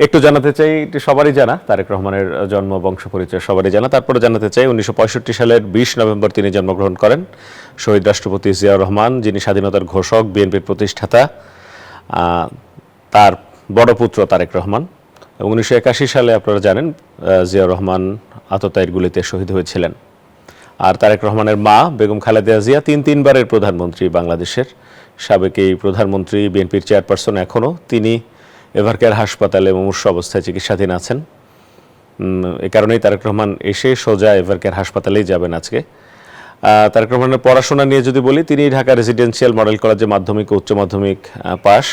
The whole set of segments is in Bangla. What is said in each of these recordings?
একটু জানাতে চাই, এটি সবারই জানা, তারেক রহমানের জন্ম বংশ পরিচয় সবারই জানা। তারপরে জানাতে চাই 1965 সালের 20 নভেম্বর তিনি জন্মগ্রহণ করেন। শহীদ রাষ্ট্রপতি জিয়াউর রহমান, যিনি স্বাধীনতার ঘোষক, বিএনপির প্রতিষ্ঠাতা, তার বড় পুত্র তারেক রহমান। এবং 1981 সালে আপনারা জানেন জিয়াউর রহমান আততায়ীর গুলিতে শহীদ হয়েছিলেন। আর তারেক রহমানের মা বেগম খালেদা জিয়া তিনবারের প্রধানমন্ত্রী বাংলাদেশের, সাবেক এই প্রধানমন্ত্রী, বিএনপির চেয়ারপারসন এখনও। তিনি এভারকেয়ার হাসপাতালে মুমূর্ষু অবস্থায় চিকিৎসাধীন আছেন। এ কারণেই তারেক রহমান এসে সোজা এভারকেয়ার হাসপাতালেই যাবেন আজকে। তারেক রহমানের পড়াশোনা নিয়ে যদি বলি, তিনি ঢাকা রেসিডেন্সিয়াল মডেল কলেজে মাধ্যমিক ও উচ্চ মাধ্যমিক পাশ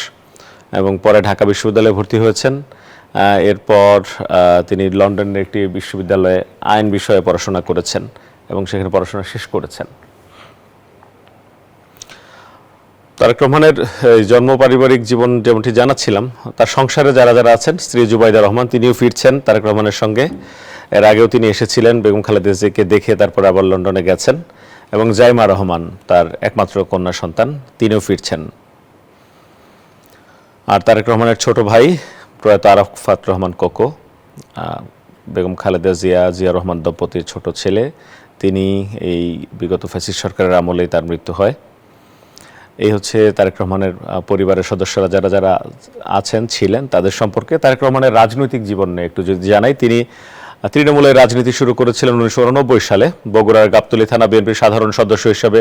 এবং পরে ঢাকা বিশ্ববিদ্যালয়ে ভর্তি হয়েছেন। এরপর তিনি লন্ডনের একটি বিশ্ববিদ্যালয়ে আইন বিষয়ে পড়াশোনা করেছেন এবং সেখানে পড়াশোনা শেষ করেছেন। তারেক রহমানের জন্ম, পারিবারিক জীবন যেমনটি জানাচ্ছিলাম, তার সংসারে যারা যারা আছেন, স্ত্রী জুবাইদা রহমান, তিনিও ফিরছেন তারেক রহমানের সঙ্গে। এর আগেও তিনি এসেছিলেন, বেগম খালেদা জিয়াকে দেখে তারপর আবার লন্ডনে গেছেন। এবং জাইমা রহমান, তার একমাত্র কন্যা সন্তান, তিনিও ফিরছেন। আর তারেক রহমানের ছোট ভাই প্রয়াত আরাফাত রহমান কোকো, বেগম খালেদা জিয়া রহমান দম্পতির ছোট ছেলে, তিনি এই বিগত ফ্যাসিস্ট সরকারের আমলেই তার মৃত্যু হয়। এই হচ্ছে তারেক রহমানের পরিবারের সদস্যরা যারা যারা আছেন, ছিলেন, তাদের সম্পর্কে। তারেক রহমানের রাজনৈতিক জীবন নিয়ে একটু যদি জানাই, তিনি তৃণমূলের রাজনীতি শুরু করেছিলেন 1989 সালে। বগুড়ার গাবতলী থানা বিএনপির সাধারণ সদস্য হিসেবে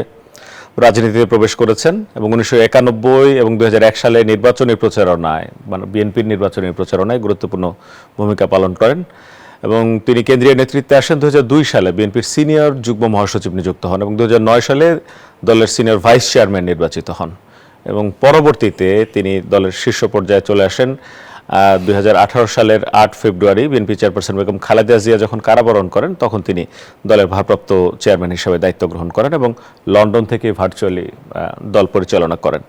রাজনীতিতে প্রবেশ করেছেন এবং 1991 এবং 2001 সালে নির্বাচনী প্রচারণায়, মানে বিএনপির নির্বাচনী প্রচারণায় গুরুত্বপূর্ণ ভূমিকা পালন করেন। এবং তিনি কেন্দ্রীয় নেতৃত্বে আসেন 2002 সালে, বিএনপির সিনিয়র যুগ্ম মহাসচিব নিযুক্ত হন এবং 2009 সালে দলের সিনিয়র ভাইস চেয়ারম্যান নির্বাচিত হন। এবং পরবর্তীতে তিনি দলের শীর্ষ পর্যায়ে চলে আসেন। 2018 সালের 8 ফেব্রুয়ারি বিএনপি চেয়ারপারসন বেগম খালেদা জিয়া যখন কারাবরণ করেন, তখন তিনি দলের ভারপ্রাপ্ত চেয়ারম্যান হিসেবে দায়িত্ব গ্রহণ করেন এবং লন্ডন থেকে ভার্চুয়ালি দল পরিচালনা করেন।